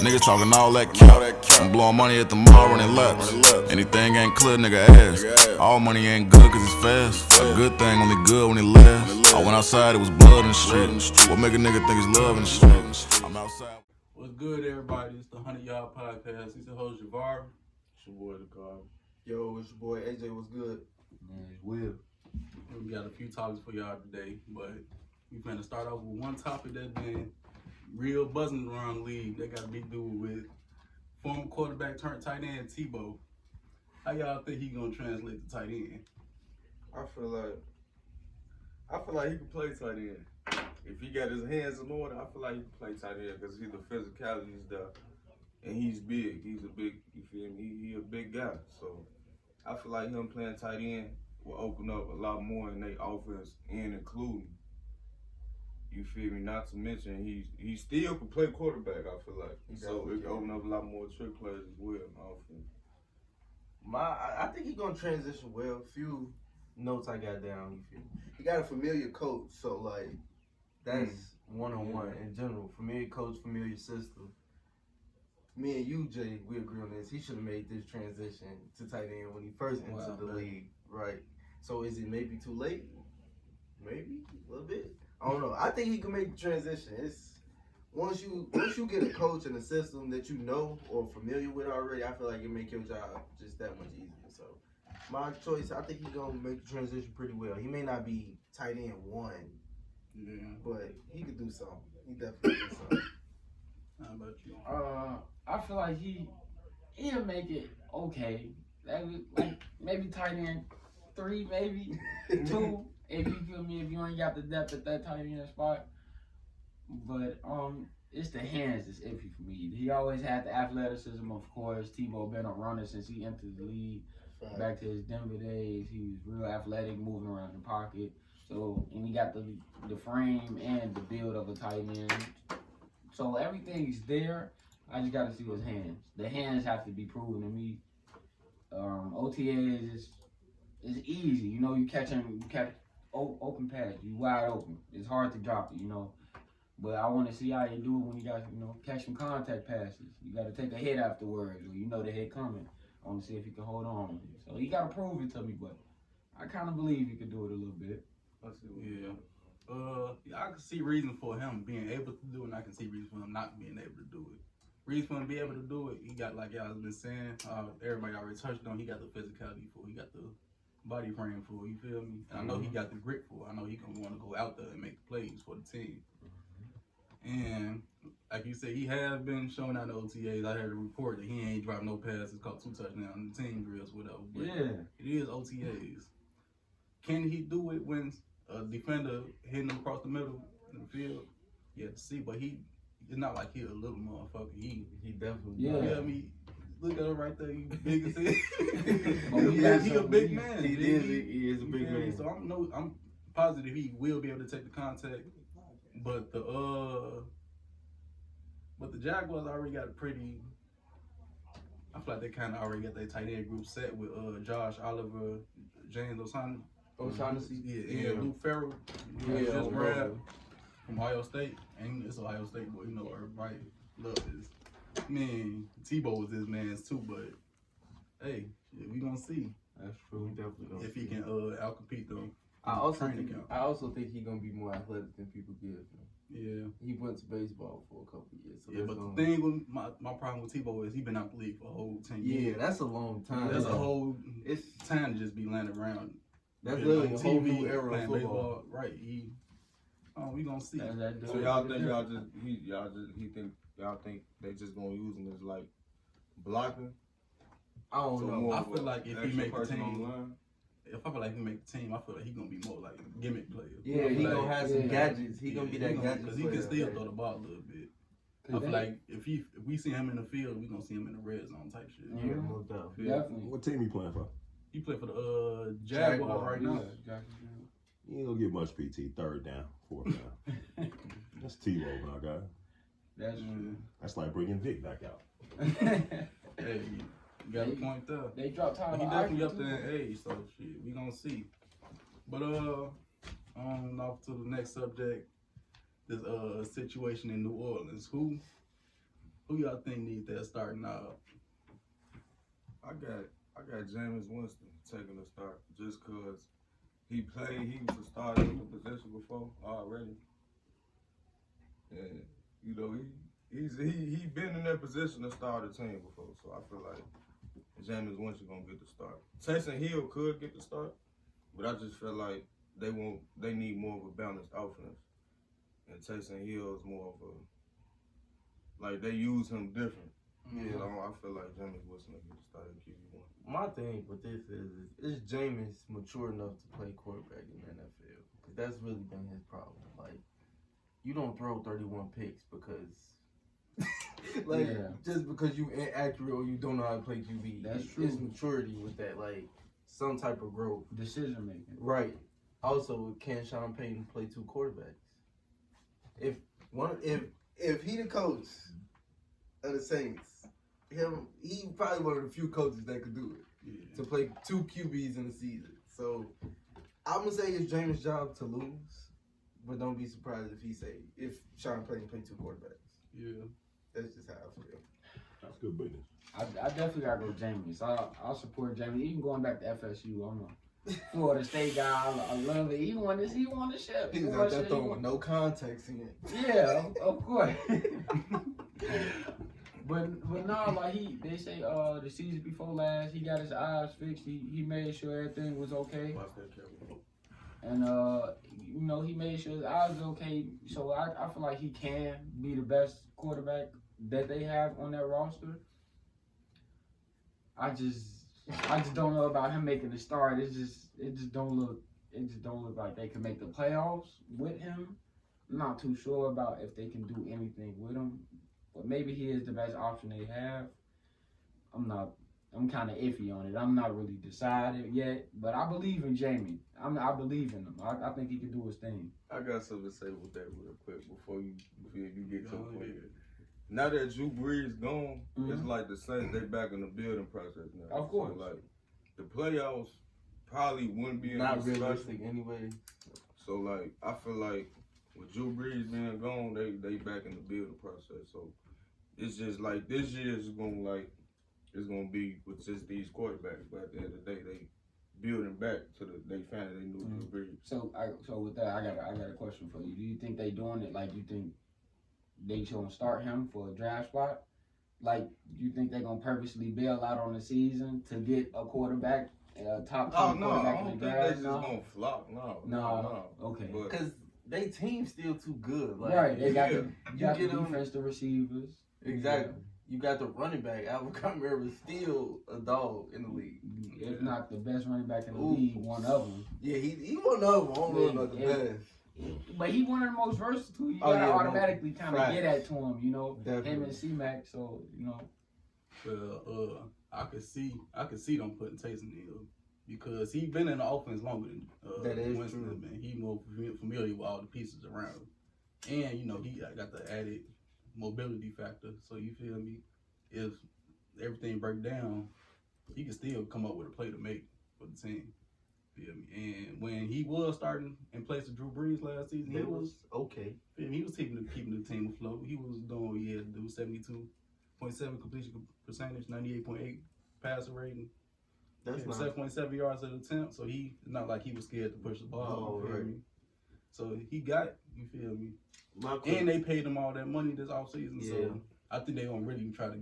Niggas talking all that cap. I'm blowing money at the mall running laps. Anything ain't clear, nigga ass. All money ain't good cause it's fast. A good thing only good when it lasts. I went outside, it was blood in the street. What make a nigga think it's love in the street? I'm outside. What's good, everybody? It's the Hunit Y'all podcast. It's your host, Javar. It's your boy, the car. Yo, it's your boy AJ. What's good? Man, it's Will. We got a few topics for y'all today, but we finna start off with one topic that's been real buzzing around the league. That got a big dude with former quarterback turned tight end Tebow. How y'all think he gonna translate to tight end? I feel like he can play tight end. If he got his hands in order, I feel like he can play tight end because the physicality is there. And he's big. He's a big, you feel me? He a big guy. So I feel like him playing tight end will open up a lot more in their offense and including, you feel me? Not to mention he still can play quarterback, I feel like. So it can open up a lot more trick plays as well in offense. I think he's gonna transition well. Few notes I got down. You feel me? He got a familiar coach, so like that's one-on-one in general. Familiar coach, familiar system. Me and you, Jay, we agree on this. He should have made this transition to tight end when he first entered the league, right? So is it maybe too late? Maybe a little bit. I don't know. I think he can make the transition. It's once you get a coach and a system that you know or familiar with already, I feel like it make your job just that much easier. So my choice, I think he's gonna make the transition pretty well. He may not be tight end one, but he could do something. He definitely do something. How about you? I feel like he'll make it okay. Like maybe tight end 3, maybe 2. If you feel me, if you ain't got the depth at that tight end spot. But it's the hands that's iffy for me. He always had the athleticism, of course. Tebow been a runner since he entered the league. Right. Back to his Denver days, he was real athletic, moving around the pocket. So, and he got the frame and the build of a tight end. So everything's there. I just got to see his hands. The hands have to be proven to me. OTAs is easy. You know, you catch open pass. You wide open. It's hard to drop it, you know. But I want to see how you do it when you got, catch some contact passes. You got to take a hit afterwards, or you know the hit coming. I want to see if he can hold on. So he got to prove it to me, but I kind of believe he can do it a little bit. I can see reason for him being able to do it, and I can see reason for him not being able to do it. Reason for him to be able to do it, he got, like y'all been saying, everybody already touched on, he got the physicality for it. He got the body frame for it, you feel me? And I know he got the grit for it. I know he gonna want to go out there and make plays for the team. And like you said, he has been showing out the OTAs. I heard a report that he ain't dropped no passes, caught 2 touchdowns in the team drills, whatever. But it is OTAs. Can he do it when a defender hitting him across the middle in the field? You have to see, but it's not like he a little motherfucker. He definitely. You know what I mean? Look at him right there. He big as hell. He a big man. He is a big man. So I'm positive he will be able to take the contact. But the Jaguars already got a pretty. I feel like they kind of already got their tight end group set with Josh Oliver, James O'Shaughnessy. And Luke Farrell. Just grabbed from Ohio State. And it's Ohio State, boy. You know everybody love this. Man, Tebow was this man's too, but hey, we gonna see. That's true. We definitely gonna if he can outcompete them. I also think he's gonna be more athletic than people give him. Yeah. He went to baseball for a couple of years. So but the thing with my problem with Tebow is he been out the league for a whole 10 years. Yeah, that's a long time. That's a whole time to just be landing around. That's literally a whole new era of football. Baseball. Right. We gonna see. So y'all think they just gonna use him as like blocking? I don't know. I feel like if he make the team, I feel like he gonna be more like a gimmick player. Yeah, he gonna have some gadgets. He gonna be that gadget because he can still throw the ball a little bit. I feel like if we see him in the field, we gonna see him in the red zone type shit. Yeah, no doubt. Definitely. What team he playing for? He play for the Jaguars right now. He ain't gonna get much PT. 3rd down, 4th down. That's Tebow, my guy. That's like bringing Vic back out. Hey, you got a point there. They dropped time. He definitely up there in age, so shit, we gonna see. But on off to the next subject. This situation in New Orleans. Who Who y'all think needs that starting out? I got Jameis Winston taking the start just cause he was a starter in the position before already. And you know, he been in that position to start a team before. So I feel like Jameis Winston gonna get the start. Taysom Hill could get the start, but I just feel like they need more of a balanced offense. And Taysom Hill is more of a, like, they use him different. Yeah. So I feel like Jameis Winston will get the start at QB1. My thing with this is Jameis mature enough to play quarterback in the NFL? Because that's really been his problem. Like, you don't throw 31 picks because, like, just because you inaccurate or you don't know how to play QB. That's true. It's maturity with that, like, some type of growth. Decision making. Right. Also, can Sean Payton play two quarterbacks? If he the coach of the Saints, he probably one of the few coaches that could do it to play two QBs in the season. So I'm gonna say it's Jameis' job to lose, but don't be surprised if Sean Payton play two quarterbacks. Yeah, that's just how I feel. That's good business. I definitely gotta go Jameis. I'll support Jameis. Even going back to FSU, I'm a Florida State guy. I love it. He won the ship. He was out there throwing no context in it. Yeah, of course. But no, like they say the season before last, he got his eyes fixed. He made sure everything was okay. And you know, he made sure his eyes was okay. So I feel like he can be the best quarterback that they have on that roster. I just don't know about him making the start. It just don't look like they can make the playoffs with him. I'm not too sure about if they can do anything with him. But maybe he is the best option they have. I'm kind of iffy on it. I'm not really decided yet, but I believe in Jamie. I believe in him. I think he can do his thing. I got something to say with that real quick before you get to the point. Now that Drew Brees gone, it's like the Saints, they back in the building process now. Of course. So, like, the playoffs probably wouldn't be not realistic anyway. So, like, I feel like with Drew Brees being gone, they back in the building process. So it's just like this year is gonna be with just these quarterbacks. But at the end of the day, they building back to they found they knew Drew Brees. So with that, I got a question for you. Do you think they doing it like you think they gonna start him for a draft spot? Like, do you think they're gonna purposely bail out on the season to get a quarterback, top quarterback in the draft? They just gonna flop. No. Okay. Because they team still too good. Like, right. They got the defense, the receivers. Exactly. You got the running back. Alvin Kamara is still a dog in the league. If not the best running back in the league, one of them. Yeah, he one of them. I don't know about the best. But he one of the most versatile. You gotta automatically kind of get at to him, you know. Definitely. Him and C-Mac, so you know. Well, I could see them putting Taysom Hill because he been in the offense longer than that is Winston, true. man. He more familiar with all the pieces around him, and you know he got the added mobility factor. So you feel me? If everything break down, he can still come up with a play to make for the team. Feel me? And when he was starting in place of Drew Brees last season, he was okay. He was keeping the team afloat. He was doing what he had to do: 72.7 completion percentage, 98.8 passer rating. That's nice. 7.7 yards at attempt. So he not like he was scared to push the ball. Oh, right. Me? So he got, you feel me? And they paid him all that money this offseason. Yeah. So I think they're gonna really try to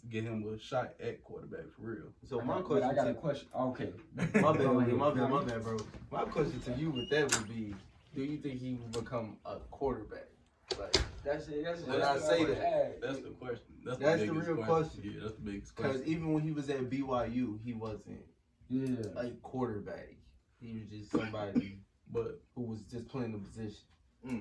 get him a shot at quarterback for real. So I got a question. Okay. My bad, bro. My question to you with that would be, do you think he will become a quarterback? Like, That's it. When I say that, That's the question. That's the real question. Yeah, that's the biggest question. Because even when he was at BYU, he wasn't a quarterback. He was just somebody who was just playing the position.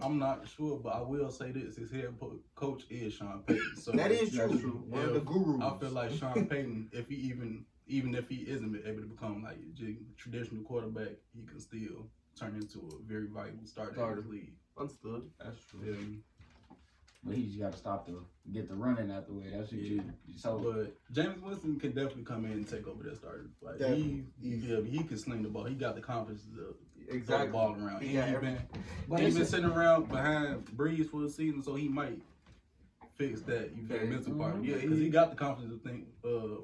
I'm not sure, but I will say this: his head coach is Sean Payton. So that is true. One of the gurus. I feel like Sean Payton, if he even if he isn't able to become like a traditional quarterback, he can still turn into a very vital starter in the league. Understood. That's true. But he just got to stop get the running out the way. That's what you. So, but Jameis Winston can definitely come in and take over that starter. Like he can sling the ball. He got the confidence to throw the ball around. He's been sitting around behind Breeze for the season, so he might fix that. You feel Yeah. mental part. Mhm. Yeah, because he got the confidence to think,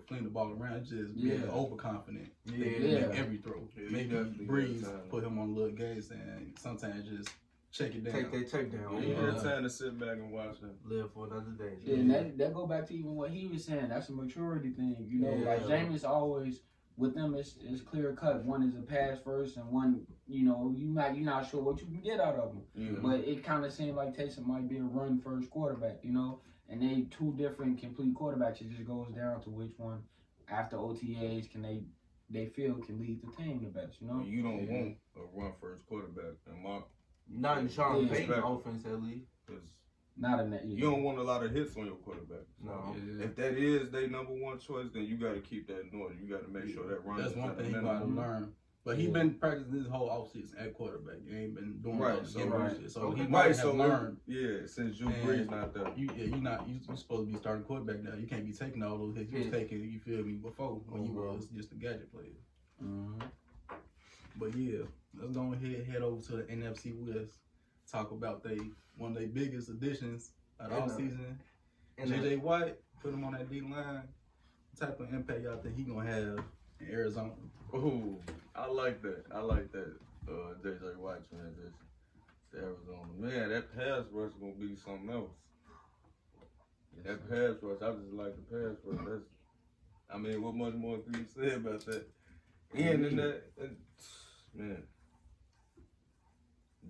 fling the ball around, just being overconfident. Thinking Yeah. make every throw. Yeah, he Maybe definitely Breeze got time. put him on a little gas and sometimes just check it down. Take that check down. Yeah, you Yeah. got time to sit back and watch him. Live for another day. Yeah, and that go back to even what he was saying. That's a maturity thing, you know. Yeah. Like Jameis always with them, it's clear cut. One is a pass first, and one, you know, you're not sure what you can get out of them. Yeah. But it kind of seems like Taysom might be a run first quarterback, you know. And they two different complete quarterbacks. It just goes down to which one after OTAs can they feel can lead the team the best, you know. You don't want a run first quarterback, and Mark. Not in Sean Yeah. Payton offense, at least. Because Not in that. you don't want a lot of hits on your quarterback. No. Yeah. If that is their number one choice, then you got to keep that in order. You got to make sure that run. That's is one at thing a he got to minimum. learn. But he been practicing this whole offseason at quarterback. He ain't been doing Right, all the so- getting right. shit. So Okay. he Right, might have so learned. Yeah, since Drew And Brees not there. You supposed to be starting quarterback now. You can't be taking all those hits you was Yeah. taking. You feel me before when you Bro. was just a gadget player. Mm-hmm. But yeah, let's go ahead head over to the NFC West. Talk about one of their biggest additions of the And, offseason. And JJ Watt, put him on that D line. What type of impact y'all think he gonna have in Arizona? Ooh, I like that. JJ Watt transition to Arizona. Man, that pass rush gonna be something else. That pass rush, I just like the pass rush. What much more can you say about that? And then man.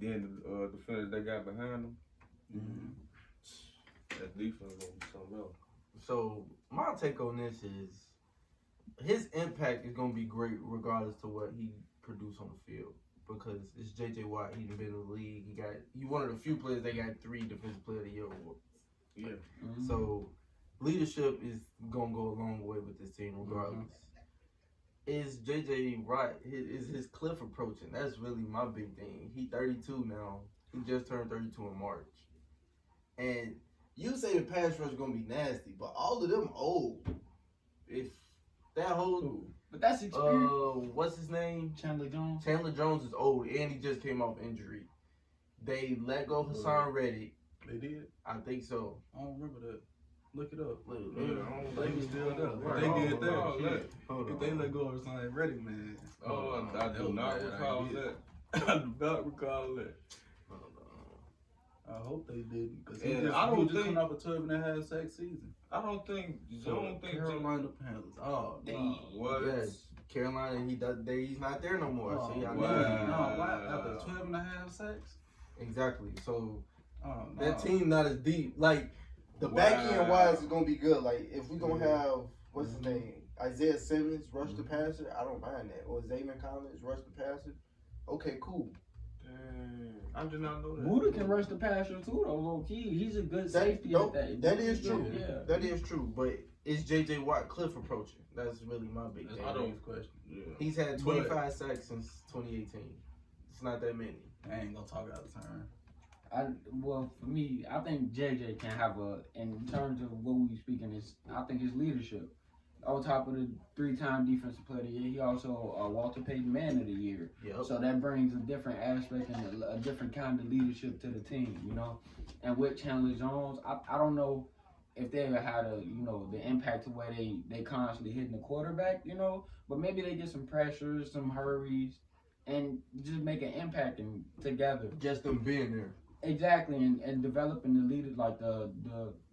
Then the defenders they got behind them, that defense gonna be something else. so my take on this is his impact is gonna be great regardless to what he produced on the field. Because it's JJ Watt, he's been in the league. He one of the few players that got 3 Defensive Player of the Year awards. Yeah. Mm-hmm. So leadership is gonna go a long way with this team regardless. Is JJ Watt, is his cliff approaching? That's really my big thing. He 32 now. He just turned 32 in March. And you say the pass rush is gonna be nasty, but all of them old. If that whole But that's experience. what's his name? Chandler Jones. Chandler Jones is old and he just came off injury. They let go Hassan Reddick. They did? I think so. I don't remember that. Look it up. Look, Yeah, I don't They think was he's still there. Right. They did that. Oh, Yeah. hold If on. they let go of something ready, man. Oh, I that do was not bad recall idea. that. I do not recall that. I hope they didn't. Because And he I don't just think- coming off a 12.5 sack season. I don't think. Carolina Panthers. Oh, Dang. What? Yes, Carolina, he's not there no more. Oh, See, I wow. know. No, why? After 12.5 sacks? Exactly. So Oh, no. that team not as deep. Like the back end wise is gonna be good. Like if we gonna have what's his name, Isaiah Simmons rush the passer, I don't mind that. Or Xavier Collins rush the passer. Okay, cool. Dang, I did not know that. Buda can rush the passer too, though, low key. He's a good safety That, at that. that is true. Yeah. That is true. But is JJ Watt cliff approaching? That's really my big That's thing. my biggest question. Yeah. He's had 25 sacks since 2018. It's not that many. I ain't gonna talk out of turn. Well, for me, I think JJ can have in terms of what we speaking is, I think his leadership. On top of the 3-time Defensive Player of the Year, he also Walter Payton Man of the Year. Yep. So that brings a different aspect and a different kind of leadership to the team, you know. And with Chandler Jones, I don't know if they ever had the impact to where they constantly hitting the quarterback, you know. But maybe they get some pressures, some hurries, and just make an impact together. Just them being there. Exactly, and developing the leader, like the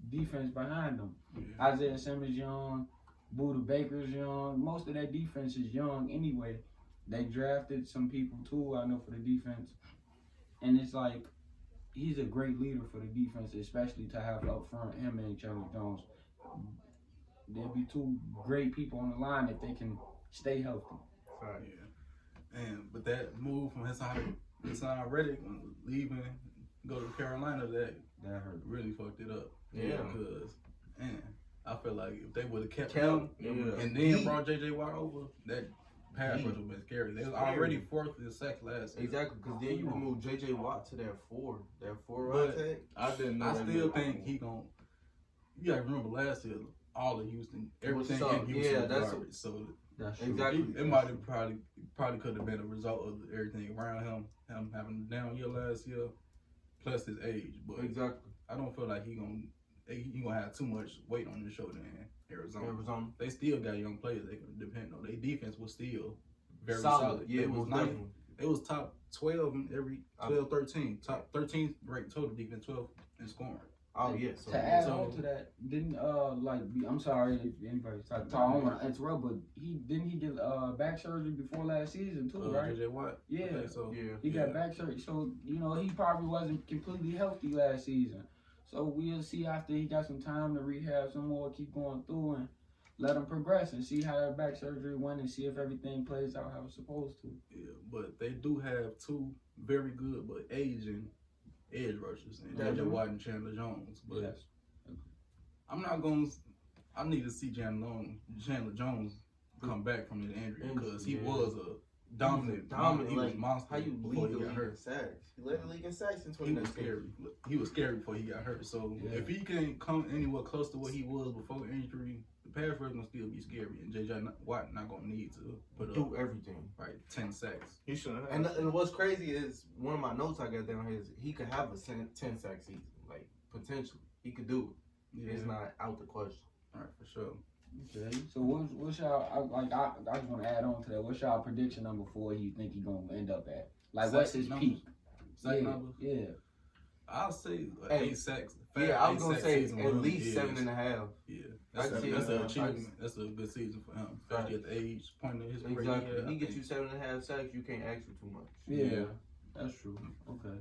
defense behind them. Yeah. Isaiah Simmons young, Buda Baker's young. Most of that defense is young anyway. They drafted some people too, I know, for the defense. And it's like, he's a great leader for the defense, especially to have up front him and Chandler Jones. There'll be 2 great people on the line if they can stay healthy. Yeah. But that move from Hassan Reddick leaving, go to Carolina, that hurt. really fucked it up. Yeah. Because, man, I feel like if they would have kept Him, him and then brought JJ Watt over, that pass rush would have been scary. They was already 4th in sacks last year. Exactly, because then you remove JJ Watt to that 4 But run tag. I didn't know. I they still did. think he gon'. You gotta remember last year, all of Houston, everything What's up? in Houston Yeah, was that's garbage. So That's true. Exactly. it might have probably could have been a result of everything around him having a down year last year, plus his age. But Exactly. I don't feel like he gonna you gonna have too much weight on your shoulder in Arizona. Arizona. They still got young players they can depend on. Their defense was still very Solid. solid. Yeah, It was most nice. definitely. It was top 12 in every 12, 13. Top 13 ranked total defense, 12 in scoring. Oh yeah. So To add so- on to that, didn't I'm sorry if anybody's talking. I don't want to interrupt, but he get back surgery before last season too, right? JJ Watt. Yeah. I think so. yeah. He got back surgery, so he probably wasn't completely healthy last season. So we'll see after he got some time to rehab some more, keep going through and let him progress and see how that back surgery went and see if everything plays out how it's supposed to. Yeah, but they do have two very good but aging edge rushers, and JJ Watt and Chandler Jones. But Yes. I'm not going. I need to see Chandler Jones come back from his injury because he was a dominant. Dominant. He was Like, a monster. how you before lead the he got league hurt. in sacks? He led the league in sacks in He was 2019. scary. He was scary before he got hurt. So Yeah. if he can come anywhere close to what he was before injury, the pass rush gonna still be scary, and JJ Watt not gonna need to put Do up everything. 10 sacks. He shouldn't have. And what's crazy is one of my notes I got down here is he could have a 10 sack season, like potentially he could do it. Yeah, It's not out the question. all right, for sure. Okay. So what's y'all I just want to add on to that. What's y'all prediction number 4? You think he gonna end up at? Like what's his Sack peak? Sack Yeah. numbers? Yeah. I'll say Hey, 8 sacks. Yeah, I was 8 gonna sack say season at with him least is- 7.5. Yeah, I that's see an that. achievement. That's a good season for him, especially at the age point in his career. Exactly. Yeah, He I gets you think- 7.5 sacks, you can't ask for too much. Yeah. That's true. Okay.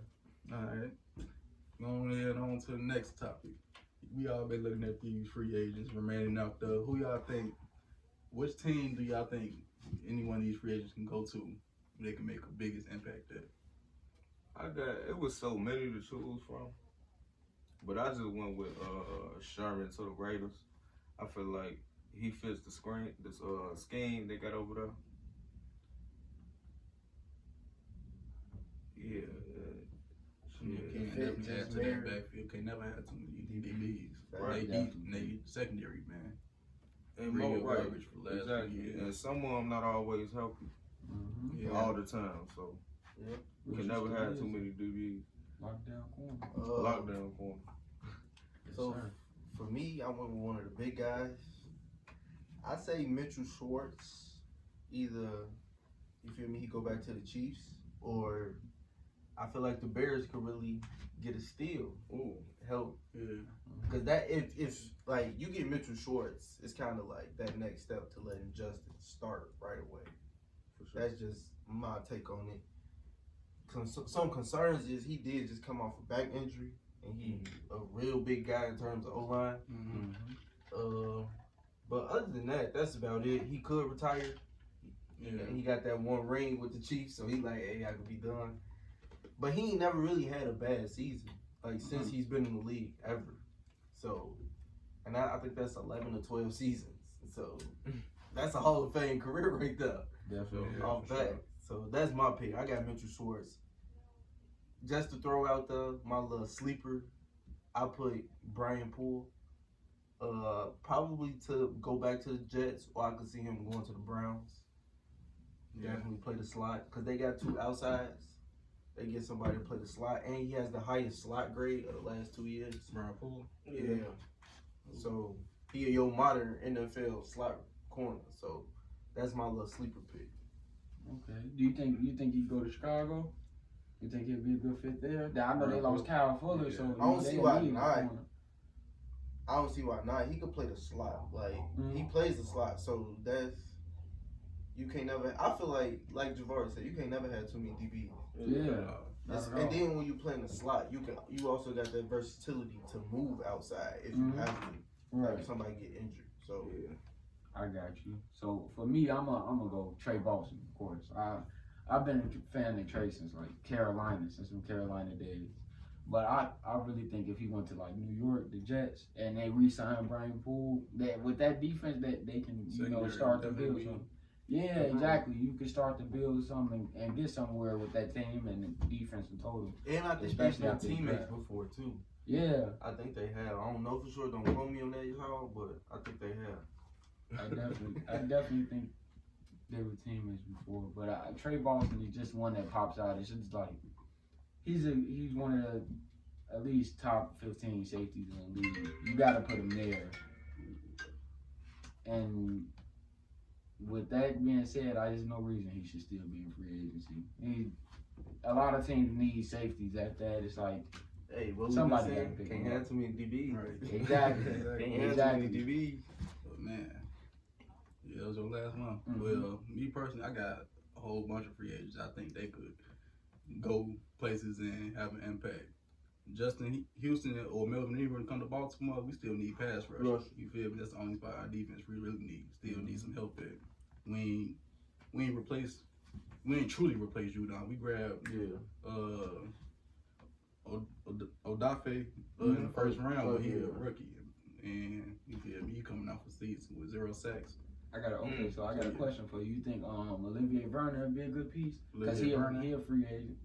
All right. Going ahead on to the next topic. We all been looking at these free agents remaining out there. Who y'all think? Which team do y'all think any one of these free agents can go to where they can make a biggest impact at? It was so many to choose from, but I just went with Sherman to the Raiders. I feel like he fits the scheme they got over there. Yeah. You can't Fit definitely just add to that married. backfield. Can't never have too many DBs. Right. They secondary, man. And Real more right. garbage for last Exactly. year. And some of them not always healthy Mm-hmm. Yeah. all the time, so you can never have too many DBs. Lockdown corner. Lockdown corner. So sir. for me, I went with one of the big guys. I say Mitchell Schwartz. Either you feel me, he go back to the Chiefs, or I feel like the Bears could really get a steal, help. Yeah. Because that if like you get Mitchell Schwartz, it's kind of like that next step to letting Justin start right away. For sure. That's just my take on it. Some concerns is he did just come off a back injury, and he a real big guy in terms of O-line. Mm-hmm. But other than that, that's about it. He could retire. Yeah. He got that one ring with the Chiefs, so he like, hey, I could be done. But he ain't never really had a bad season, like since he's been in the league ever. So, and I think that's 11 or 12 seasons. So that's a Hall of Fame career right there. Definitely. Yeah, Off for that. sure. So that's my pick. I got Mitchell Schwartz. Just to throw out my little sleeper, I put Brian Poole. Probably to go back to the Jets, or I could see him going to the Browns. Yeah. Definitely play the slot because they got 2 outsides. They get somebody to play the slot, and he has the highest slot grade of the last 2 years. Brian Poole. Yeah. So he a modern NFL slot corner. So that's my little sleeper pick. Okay. Do you think he'd go to Chicago? You think he'd be a good fit there? I know they lost Kyle Fuller, Yeah. so I don't they see why need a not. corner. I don't see why not. He could play the slot. Like he Mhm. plays the slot, so that's you can't never. I feel like Javar said, you can't never have too many DBs. Yeah. Not at all. And then when you play in the slot, you also got that versatility to move outside if you Mhm. have to. Right. If somebody get injured. So I got you. So for me, I'm gonna go Trey Boston, of course. I've been a fan of Trey since like Carolina, since some Carolina days. But I really think if he went to like New York, the Jets, and they re-signed Brian Poole, that with that defense that they can Secondary, start to build definitely. something. Yeah, exactly. You can start to build something and get somewhere with that team and the defense in total. and I think Especially they've after been the teammates draft. before too. Yeah, I think they have. I don't know for sure. Don't quote me on that, y'all, but I think they have. I definitely think they were teammates before. But Trey Boston is just one that pops out. It's just like he's one of the at least top 15 safeties in the league. You got to put him there. And with that being said, I just no reason he should still be in free agency. A lot of teams need safeties at that. It's like, hey, what somebody we got to saying? pick Can't him have up. too many DBs. Right. Exactly. Can't have Exactly. too many DBs. But man, yeah, it was your last one. Mhm. Well, me personally, I got a whole bunch of free agents. I think they could go places and have an impact. Justin Houston or Melvin Ingram come to Baltimore, we still need pass rush. Rush. You feel me? That's the only spot our defense we really need. Still need some help there. We ain't truly replaced Judon. We grabbed Odafe in the first round when he a rookie. And you feel me? He coming off the season with 0 sacks. I got a question for you. You think Olivier Vernon would be a good piece? Because Olivier he Vernon? a free agent.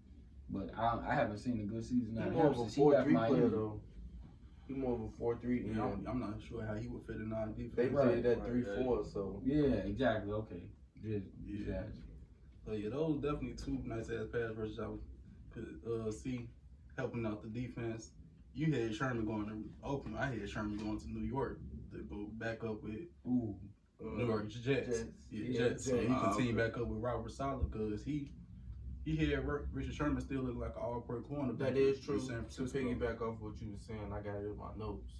But I haven't seen a good season out He's of more him of a since he left 4-3 player Miami. though. He's more of a 4-3. Yeah, I'm not sure how he would fit in our defense. They Right. played that 3-4, so Yeah, exactly. Okay. Just Yeah. So yeah, those definitely two nice ass pass rushes I could see helping out the defense. You had Sherman going to Oakland. I had Sherman going to New York to go back up with ooh. New York Jets. Yeah, Jets. So he can team back up with Robert Saleh because he had Richard Sherman still look like an all-pro corner. that is true. San To Francisco. piggyback off what you were saying, I got it in my notes.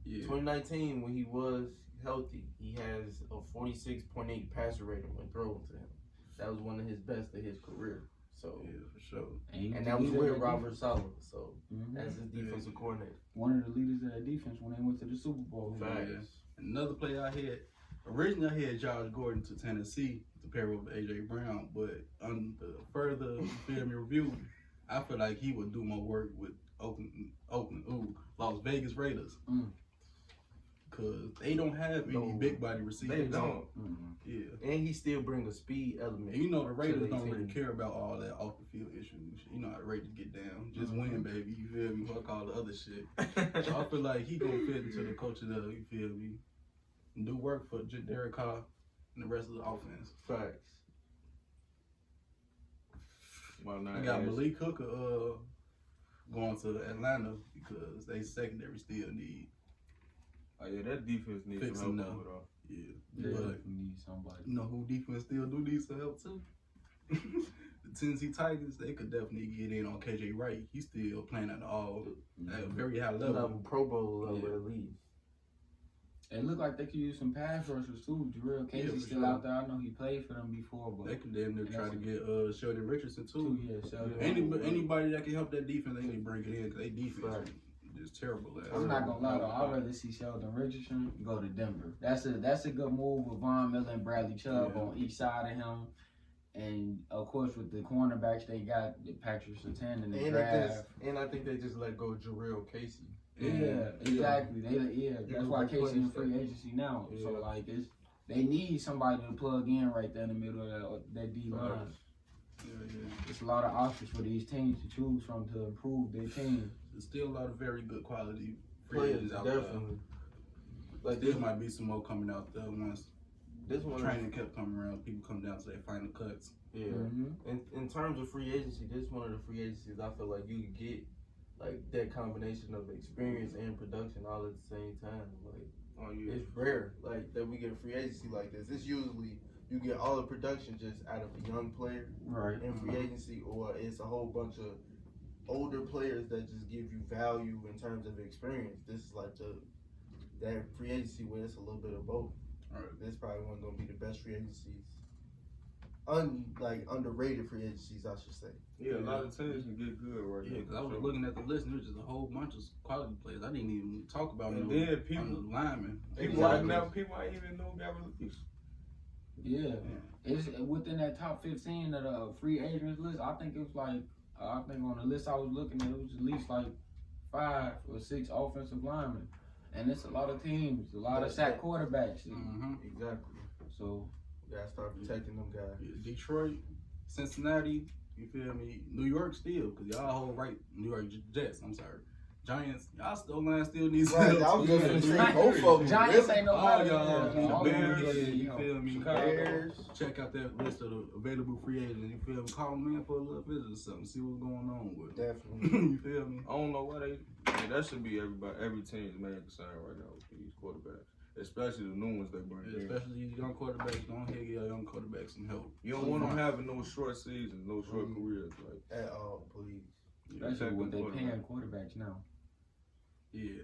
Yeah. 2019, when he was healthy, he has a 46.8 passer rating when thrown to him. That was one of his best of his career. So, Yeah, for sure. and that was with Robert Saleh. So, Mm-hmm. as his defensive coordinator. One of the leaders of that defense when they went to the Super Bowl. Facts. Another player I had, originally I had Josh Gordon to Tennessee to pair with A.J. Brown, but on the further film review, I feel like he would do more work with Las Vegas Raiders. Because they don't have any big body receivers. They don't. Mm-hmm. Yeah. And he still brings a speed element. And you know the Raiders their don't really team. care about all that off the field issues. You know how the Raiders get down. Just win, baby. You feel me? Fuck all the other shit. So I feel like he gonna fit into the culture of you feel me? And do work for Derek Carr and the rest of the offense. Facts. Why not? I got Malik Hooker going to Atlanta because they secondary still need. Oh yeah, that defense needs Fixing some them. help with all. Yeah. They But definitely need somebody. you know who defense still do need some help too? The Tennessee Titans, they could definitely get in on KJ Wright. He's still playing at a very high level. Pro Bowl level Yeah. at least. It looked like they could use some pass rushers too. Jarrell Casey's for still sure. out there. I know he played for them before, but They could damn near try to get Sheldon Richardson two too. years. So Anybody that can help that defense, they need to bring it in because they defense Right. is terrible. I'm not gonna lie though, I'd rather see Sheldon Richardson go to Denver. That's a good move with Von Miller and Bradley Chubb Yeah. on each side of him. And of course with the cornerbacks they got Patrick Surtain in the draft. I think they just let go of Jarrell Casey. Yeah, exactly. That's can why replace Casey in free that. agency now. Yeah. So like they need somebody to plug in right there in the middle of that D line. Yeah. It's a lot of options for these teams to choose from to improve their team. There's still a lot of very good quality free Players, agents out definitely. there. There might be some more coming out there once This one, training kept coming around. People come down to their final cuts. yeah. Mm-hmm. In terms of free agency, this is one of the free agencies I feel like you could get like that combination of experience and production all at the same time. Like Oh yeah. it's rare like that we get a free agency like this. It's usually you get all the production just out of a young player Right. in free agency, or it's a whole bunch of older players that just give you value in terms of experience. This is like that free agency where it's a little bit of both. All right. This probably one gonna be the best free agencies. Underrated free agencies, I should say. Yeah, a lot of teams can get good right Yeah, now. because I was looking at the list and there was just a whole bunch of quality players. I didn't even talk about And no then people- on the linemen. People I even know got released. Yeah. It's within that top 15 of the free agents list. I think it was like I think on the list I was looking at, it was at least like 5 or 6 offensive linemen, and it's a lot of teams, a lot of sack quarterbacks. Mm-hmm. Exactly. So You gotta start protecting them guys. Yeah, Detroit, Cincinnati, you feel me? New York still, because y'all hold right. New York Jets, I'm sorry. Giants, y'all still line still needs Right, I was just gonna say both of them. Giants ain't all nobody. y'all need All the them Bears. niggas, You feel me? Bears. Check out that list of the available free agents. You feel me? Call them in for a little visit or something. See what's going on with them. Definitely. You feel me? I don't know why they. I mean, that should be every team's main concern right now with these quarterbacks, especially the new ones they bring in. Especially these young quarterbacks. Don't hit your young quarterbacks some help. You don't want them having no short seasons, no short careers. Like At all, please. Especially what they paying quarterbacks now. Yeah.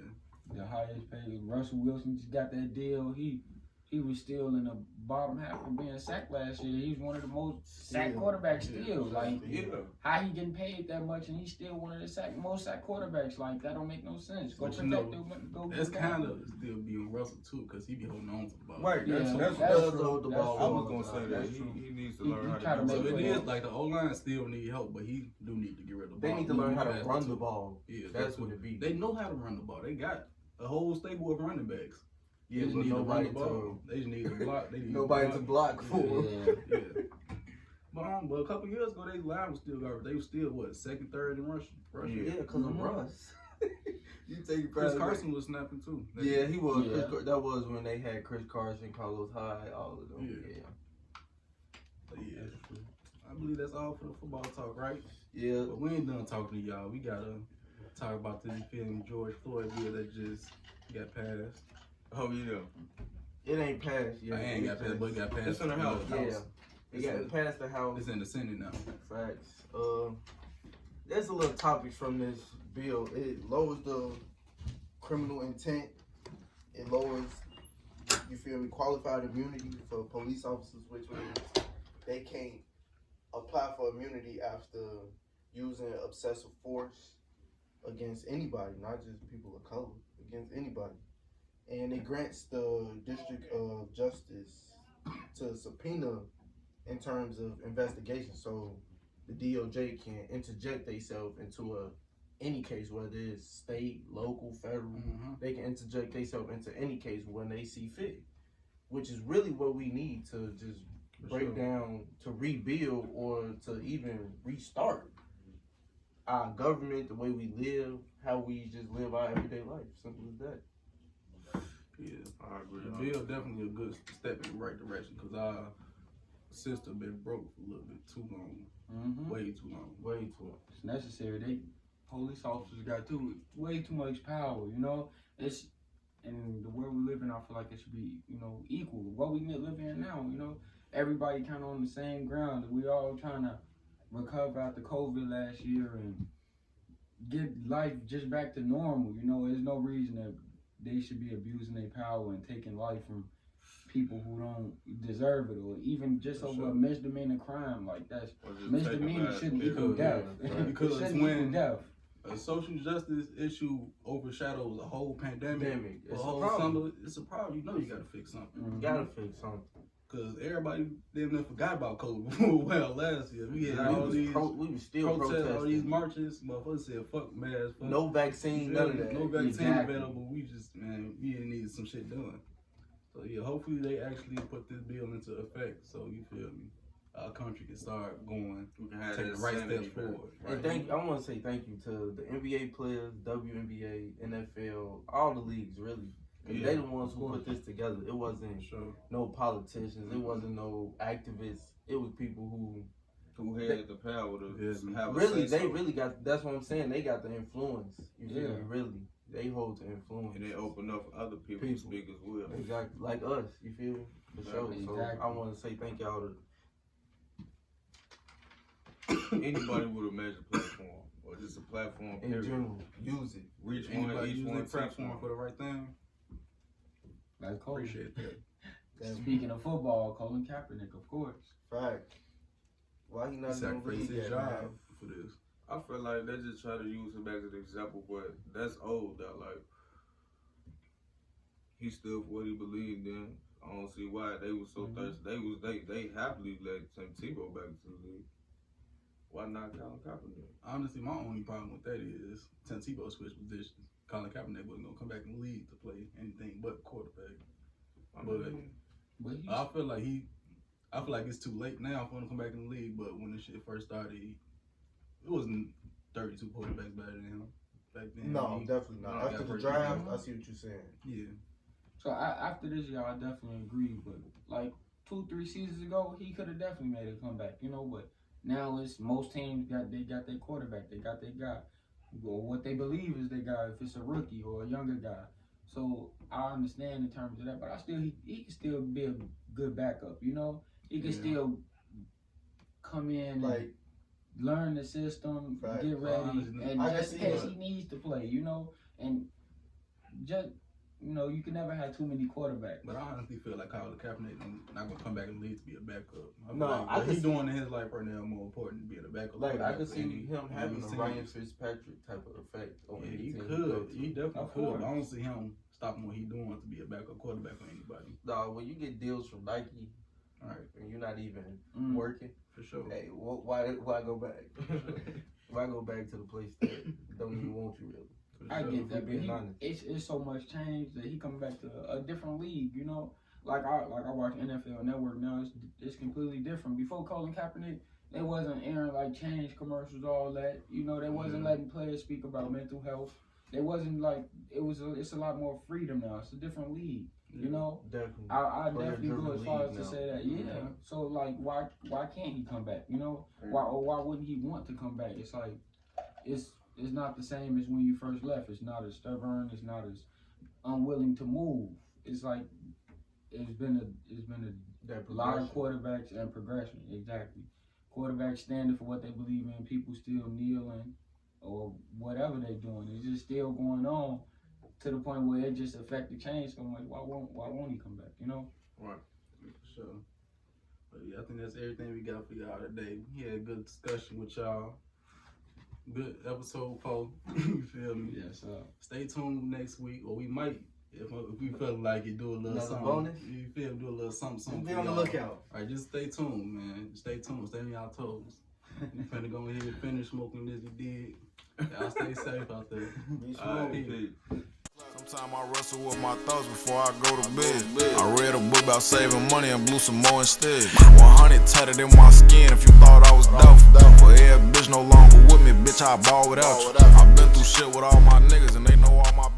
The highest paid. Russell Wilson just got that deal. He was still in the bottom half of being sacked last year. He's one of the most sacked quarterbacks still. Like, how he getting paid that much and he's still one of the most sacked quarterbacks? Like, that don't make no sense. Go But protect that's kind of still being Russell too, because he be holding on to the ball. right, that's true. the That's ball. true. I was gonna say that he needs to learn how to So do it it. is like the O line still need help, but he do need to get rid of the ball. They need to learn how to run the ball. Yeah, That's what it be. They know how to run the ball. They got a whole stable of running backs. Yeah, They just but need to run nobody the ball. They just need to block. They need nobody to block for. Yeah. But a couple years ago, they line was still garbage. They were still what, second, third in rushing. Yeah, because of Russ. You take Chris Carson was snapping too. Yeah, he was. Yeah. That was when they had Chris Carson, Carlos Hyde, all of them. Yeah. I believe that's all for the football talk, right? Yeah. But we ain't done talking to y'all. We gotta talk about this film George Floyd bill that just got passed. Oh yeah. It ain't passed yet. I ain't got passed, but it got passed. It's in the house. Yeah. It got passed the house. It's in the Senate now. Facts. There's a little topics from this bill. It lowers the criminal intent. It lowers, you feel me, qualified immunity for police officers, which means they can't apply for immunity after using excessive force against anybody, not just people of color, against anybody. And it grants the District of Justice to subpoena in terms of investigation. So the DOJ can interject themselves into any case, whether it's state, local, federal. They can interject themselves into any case when they see fit, which is really what we need to just break down, to rebuild or to even restart our government, the way we live, how we just live our everyday life. Simple as that. Yeah, I agree. The bill definitely a good step in the right direction because our system been broke for a little bit too long. Way too long. Way too long. It's necessary. Police officers got way too much power, you know? It's in the world we live in, I feel like it should be, you know, equal. What we live in now, you know? Everybody kind of on the same ground. We all trying to recover after COVID last year and get life just back to normal, you know? There's no reason that they should be abusing their power and taking life from people who don't deserve it, or even just over a misdemeanor crime. Like that's misdemeanor shouldn't equal death. Because when a social justice issue overshadows a whole pandemic, it's a problem. It's a problem. You know you gotta fix something. You gotta fix something. Cause everybody damn forgot about COVID. Well, last year we had all these we were still protesting. All these marches. Motherfuckers said fuck masks. No vaccine, none of that. No vaccine available. We needed some shit done. So yeah, hopefully they actually put this bill into effect. So you feel me? Our country can start going, take the right steps forward. Right? And I want to say thank you to the NBA players, WNBA, NFL, all the leagues really. They the ones who put this together. It wasn't no politicians. It wasn't no activists. It was people who had the power to have really. They really got. That's what I'm saying. They got the influence. You feel me? Really, they hold the influence. And they open up for other people to speak as well. Exactly, like us. You feel me? For sure. Exactly. So I want to say thank y'all to anybody with a major platform or just a platform. In general, use it. Reach each one platform for the right thing. Like Colin. Appreciate that. Speaking of football, Colin Kaepernick, of course. Fact. Why he not sacrificed his job for this? I feel like they just try to use him as an example, but that's old. That like he stood for what he believed in. I don't see why they was so thirsty. They happily let Tebow back to the league. Why not Colin Kaepernick? Honestly, my only problem with that is Tebow switched positions. Colin Kaepernick wasn't gonna come back in the league to play anything but quarterback. But I feel like it's too late now for him to come back in the league. But when this shit first started, it wasn't 32 quarterbacks better than him. back then. No, definitely not. got After the first draft, round. I see what you're saying. Yeah. So after this year, I definitely agree. But like 2-3 seasons ago, he could have definitely made a comeback, you know. But now it's most teams got their quarterback, they got their guy, or what they believe is their guy. If it's a rookie or a younger guy, so I understand in terms of that. But he can still be a good backup, you know. He can still come in Like, and learn the system, Right. get ready, and I can just in see case that. he needs to play, you know, and just. You know, you can never have too many quarterbacks. But I honestly feel like Colin Kaepernick not gonna come back in the league to be a backup. I feel No, like I what can he's see- doing in his life right now more important than being a backup. Like, I quarterback could for see any- him having any a team. Ryan Fitzpatrick type of effect on Yeah, any he team could. go to. He definitely Of could. course. But I don't see him stopping what he's doing to be a backup quarterback for anybody. Dog, when you get deals from Nike, All right, and you're not even Mm. working, for sure. hey, why go back? Why go back to the place that don't even want you really? For I sure. get that, but being honest. it's so much change that he coming back to a different league, you know. Like I watch NFL Network now. It's completely different. Before Colin Kaepernick, they wasn't airing like change commercials, all that. You know, they wasn't letting players speak about mental health. They wasn't like it's a lot more freedom now. It's a different league, you know. Definitely. I definitely go Player-driven as far as league to now. say that, yeah. Mhm. So like, why can't he come back? You know, why wouldn't he want to come back? It's like it's not the same as when you first left. It's not as stubborn. It's not as unwilling to move. It's like it's been That a lot of progression. quarterbacks and progression. Exactly, quarterbacks standing for what they believe in. People still kneeling or whatever they're doing. It's just still going on to the point where it just affect the change so much. Why won't he come back? You know. Right. For sure. But yeah, I think that's everything we got for y'all today. We had a good discussion with y'all. Good episode 4. You feel me? Yes. Stay tuned next week, or we might, if we feel like it, do a little Another something. bonus? You feel me? Do a little something. Just be for on the y'all. lookout. All right, just stay tuned, man. Stay tuned. Stay on y'all toes. We finna go ahead and finish smoking this. We did. Y'all stay safe out there. Be All right, smooth. peace. Sometimes I wrestle with my thoughts before I go to bed. I read a book about saving money and blew some more instead. 100 tatted in my skin if you thought I was dope. For every bitch no longer with me, bitch, I ball without you. I been through shit with all my niggas and they know all my